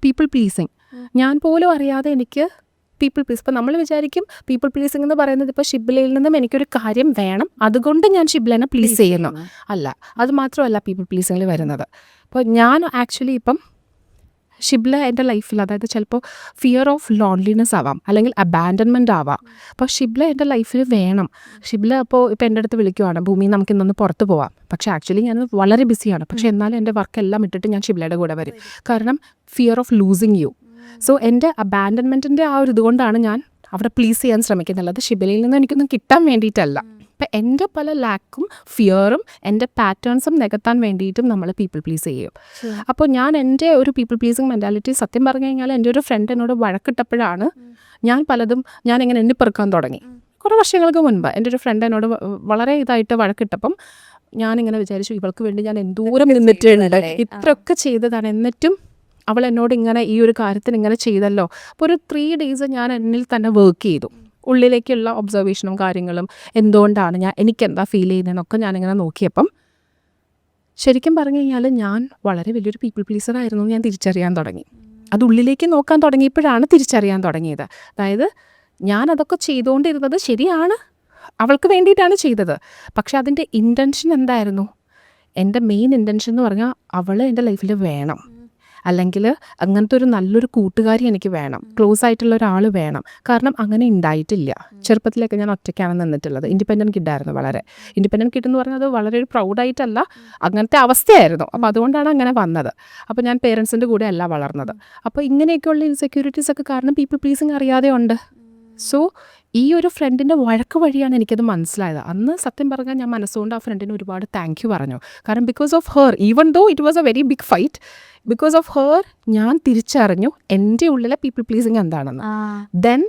People pleasing. ഞാൻ പോലും അറിയാതെ എനിക്ക് പീപ്പിൾ പ്ലീസ്. ഇപ്പം നമ്മൾ വിചാരിക്കും പീപ്പിൾ പ്ലീസിങ് എന്ന് പറയുന്നത് ഇപ്പോൾ ഷിബ്ലയിൽ നിന്നും എനിക്കൊരു കാര്യം വേണം, അതുകൊണ്ട് ഞാൻ ഷിബ്ലനെ പ്ലീസ് ചെയ്യുന്നു. അല്ല, അത് മാത്രമല്ല പീപ്പിൾ പ്ലീസിങ്ങിൽ വരുന്നത്. അപ്പോൾ ഞാൻ ആക്ച്വലി ഇപ്പം ഷിബ്ല എൻ്റെ ലൈഫിൽ, അതായത് ചിലപ്പോൾ ഫിയർ ഓഫ് ലോൺലിനെസ് ആവാം, അല്ലെങ്കിൽ അബാൻഡൻമെൻ്റ് ആവാം. അപ്പോൾ ഷിബ്ല എൻ്റെ ലൈഫിൽ വേണം. ഷിബ്ല ഇപ്പോൾ എൻ്റെ അടുത്ത് വിളിക്കുവാണ്, ഭൂമി നമുക്ക് ഇന്നൊന്ന് പുറത്ത് പോവാം. പക്ഷേ ആക്ച്വലി ഞാൻ വളരെ ബിസിയാണ്. പക്ഷേ എന്നാലും എൻ്റെ വർക്കെല്ലാം ഇട്ടിട്ട് ഞാൻ ഷിബ്ലയുടെ കൂടെ വരും. കാരണം fear of losing you. So എൻ്റെ അബാൻഡൻമെൻറ്റിൻ്റെ ആ ഒരു ഇതുകൊണ്ടാണ് ഞാൻ അവിടെ പ്ലീസ് ചെയ്യാൻ ശ്രമിക്കുന്നുള്ളത്. ഷിബ്ലയിൽ നിന്ന് എനിക്കൊന്നും കിട്ടാൻ വേണ്ടിയിട്ടല്ല. അപ്പം എൻ്റെ പല ലാക്കും ഫിയറും എൻ്റെ പാറ്റേൺസും നികത്താൻ വേണ്ടിയിട്ടും നമ്മൾ പീപ്പിൾ പ്ലീസ് ചെയ്യും. അപ്പോൾ ഞാൻ എൻ്റെ ഒരു പീപ്പിൾ പ്ലീസിങ് മെൻറ്റാലിറ്റി സത്യം പറഞ്ഞു കഴിഞ്ഞാൽ എൻ്റെ ഒരു ഫ്രണ്ട് എന്നോട് വഴക്കിട്ടപ്പോഴാണ് ഞാൻ ഇങ്ങനെ എണ്ണിപ്പെറുക്കാൻ തുടങ്ങി. കുറേ വർഷങ്ങൾക്ക് മുൻപ് എൻ്റെ ഒരു ഫ്രണ്ട് എന്നോട് വളരെ ഇതായിട്ട് വഴക്കിട്ടപ്പം ഞാനിങ്ങനെ വിചാരിച്ചു, ഇവൾക്ക് വേണ്ടി ഞാൻ എന്തോരം നിന്നിട്ടുണ്ട്, ഇത്രയൊക്കെ ചെയ്തതാണ്, എന്നിട്ടും അവൾ എന്നോട് ഇങ്ങനെ ഈ ഒരു കാര്യത്തിന് ഇങ്ങനെ ചെയ്തല്ലോ. അപ്പോൾ ഒരു 3 days ഞാൻ എന്നിൽ തന്നെ വർക്ക് ചെയ്തു. ഉള്ളിലേക്കുള്ള ഒബ്സർവേഷനും കാര്യങ്ങളും, എന്തുകൊണ്ടാണ് എനിക്കെന്താ ഫീൽ ചെയ്യുന്നതെന്നൊക്കെ ഞാനിങ്ങനെ നോക്കിയപ്പം ശരിക്കും പറഞ്ഞു കഴിഞ്ഞാൽ ഞാൻ വളരെ വലിയൊരു പീപ്പിൾ പ്ലീസർ ആയിരുന്നു ഞാൻ തിരിച്ചറിയാൻ തുടങ്ങി. അത് ഉള്ളിലേക്ക് നോക്കാൻ തുടങ്ങിയപ്പോഴാണ് തിരിച്ചറിയാൻ തുടങ്ങിയത്. അതായത് ഞാൻ അതൊക്കെ ചെയ്തുകൊണ്ടിരുന്നത് ശരിയാണ്, അവൾക്ക് വേണ്ടിയിട്ടാണ് ചെയ്തത്. പക്ഷെ അതിൻ്റെ ഇൻറ്റൻഷൻ എന്തായിരുന്നു? എൻ്റെ മെയിൻ ഇൻറ്റൻഷൻ എന്ന് പറഞ്ഞാൽ അവൾ എൻ്റെ ലൈഫിൽ വേണം, അല്ലെങ്കിൽ അങ്ങനത്തെ ഒരു നല്ലൊരു കൂട്ടുകാരി എനിക്ക് വേണം, ക്ലോസ് ആയിട്ടുള്ള ഒരാൾ വേണം. കാരണം അങ്ങനെ ഉണ്ടായിട്ടില്ല. ചെറുപ്പത്തിലൊക്കെ ഞാൻ ഒറ്റയ്ക്കാണ് നിന്നിട്ടുള്ളത്. ഇൻഡിപെൻഡൻറ്റ് കിഡായിരുന്നു. വളരെ ഇൻഡിപെൻഡൻറ്റ് കിഡ് എന്ന് പറഞ്ഞത് വളരെ ഒരു പ്രൗഡായിട്ടല്ല, അങ്ങനത്തെ അവസ്ഥയായിരുന്നു. അപ്പോൾ അതുകൊണ്ടാണ് അങ്ങനെ വന്നത്. അപ്പോൾ ഞാൻ പേരൻസിൻ്റെ കൂടെ അല്ല വളർന്നത്. അപ്പോൾ ഇങ്ങനെയൊക്കെയുള്ള ഇൻസെക്യൂരിറ്റീസ് ഒക്കെ കാരണം പീപ്പിൾ പ്ലീസിങ് അറിയാതെ ഉണ്ട്. സോ ഈ ഒരു ഫ്രണ്ടിൻ്റെ വഴക്ക് വഴിയാണ് എനിക്കത് മനസ്സിലായത്. അന്ന് സത്യം പറഞ്ഞാൽ ഞാൻ മനസ്സുകൊണ്ട് ആ ഫ്രണ്ടിന് ഒരുപാട് താങ്ക് യു പറഞ്ഞു. കാരണം because of her, even though it was a very big fight, because of her ഞാൻ തിരിച്ചറിഞ്ഞു എൻ്റെ ഉള്ളിലെ പീപ്പിൾ പ്ലീസിങ് എന്താണെന്ന്. ദെൻ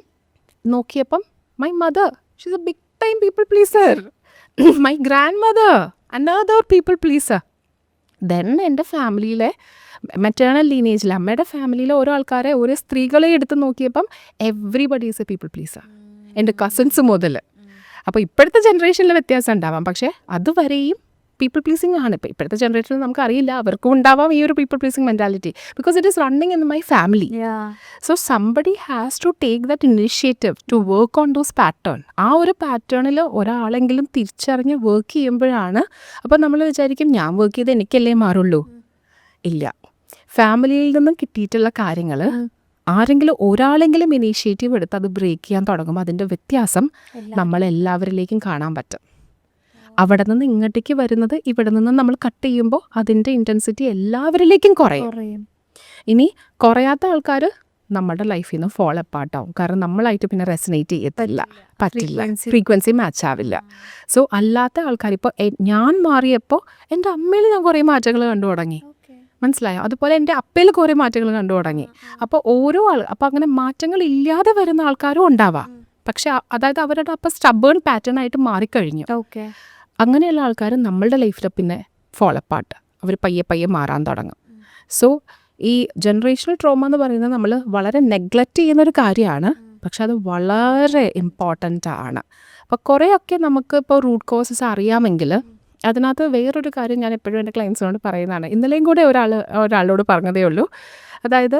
നോക്കിയപ്പം my mother, she is a big time people pleaser. My grandmother another people pleaser. Then എൻ്റെ ഫാമിലിയിലെ maternal ലീനേജിൽ അമ്മയുടെ ഫാമിലിയിലെ ഓരോ ആൾക്കാരെ, ഓരോ സ്ത്രീകളെ എടുത്ത് നോക്കിയപ്പം everybody is A people pleaser. എൻ്റെ കസിൻസ് മുതൽ. അപ്പോൾ ഇപ്പോഴത്തെ ജനറേഷനിൽ വ്യത്യാസം ഉണ്ടാവാം, പക്ഷേ അതുവരെയും പീപ്പിൾ പ്ലീസിങ് ആണ്. ഇപ്പോൾ ഇപ്പോഴത്തെ ജനറേഷനിൽ നമുക്കറിയില്ല, അവർക്കും ഉണ്ടാവാം ഈ ഒരു people pleasing mentality, because it is running in my family. So somebody has to take that initiative to work on those pattern. ആ ഒരു പാറ്റേണിൽ ഒരാളെങ്കിലും തിരിച്ചറിഞ്ഞ് വർക്ക് ചെയ്യുമ്പോഴാണ്. അപ്പോൾ നമ്മൾ വിചാരിക്കും ഞാൻ വർക്ക് ചെയ്ത് എനിക്കല്ലേ മാറുള്ളൂ. ഇല്ല, ഫാമിലിയിൽ നിന്നും കിട്ടിയിട്ടുള്ള കാര്യങ്ങൾ ആരെങ്കിലും ഒരാളെങ്കിലും ഇനീഷ്യേറ്റീവ് എടുത്ത് അത് ബ്രേക്ക് ചെയ്യാൻ തുടങ്ങുമ്പോൾ അതിൻ്റെ വ്യത്യാസം നമ്മളെല്ലാവരിലേക്കും കാണാൻ പറ്റും. അവിടെ നിന്ന് ഇങ്ങോട്ടേക്ക് വരുന്നത്, ഇവിടെ നിന്ന് നമ്മൾ കട്ട് ചെയ്യുമ്പോൾ അതിൻ്റെ ഇൻറ്റൻസിറ്റി എല്ലാവരിലേക്കും കുറയും. ഇനി കുറയാത്ത ആൾക്കാർ നമ്മുടെ ലൈഫിൽ നിന്ന് ഫോൾ അപ്പാർട്ടാവും. കാരണം നമ്മളായിട്ട് പിന്നെ റെസനേറ്റ് ചെയ്യത്തില്ല, പറ്റില്ല, ഫ്രീക്വൻസി മാച്ച് ആവില്ല. സോ അല്ലാത്ത ആൾക്കാർ, ഇപ്പോൾ ഞാൻ മാറിയപ്പോൾ എൻ്റെ അമ്മയിൽ ഞാൻ കുറേ മാറ്റങ്ങൾ കണ്ടു തുടങ്ങി, മനസ്സിലായോ? അതുപോലെ എൻ്റെ അപ്പയിൽ കുറേ മാറ്റങ്ങൾ കണ്ടു തുടങ്ങി. അപ്പോൾ ഓരോ അപ്പോൾ അങ്ങനെ മാറ്റങ്ങൾ ഇല്ലാതെ വരുന്ന ആൾക്കാരും ഉണ്ടാവാം. പക്ഷെ അതായത് അവരുടെ അപ്പം സ്റ്റബേൺ പാറ്റേൺ ആയിട്ട് മാറിക്കഴിഞ്ഞു. അങ്ങനെയുള്ള ആൾക്കാർ നമ്മളുടെ ലൈഫിൽ പിന്നെ ഫോൾ അപ്പാർട്ട്, അവർ പയ്യെ മാറാൻ തുടങ്ങും. സോ ഈ ജനറേഷണൽ ട്രോമ എന്ന് പറയുന്നത് നമ്മൾ വളരെ നെഗ്ലക്റ്റ് ചെയ്യുന്നൊരു കാര്യമാണ്, പക്ഷെ അത് വളരെ ഇമ്പോർട്ടൻ്റ് ആണ്. അപ്പോൾ കുറേയൊക്കെ നമുക്ക് ഇപ്പോൾ റൂട്ട് കോസസ് അറിയാമെങ്കിൽ അതിനകത്ത് വേറൊരു കാര്യം ഞാൻ എപ്പോഴും എൻ്റെ ക്ലയൻസിനോട് പറയുന്നതാണ്. ഇന്നലെയും കൂടെ ഒരാളോട് പറഞ്ഞതേ ഉള്ളൂ. അതായത്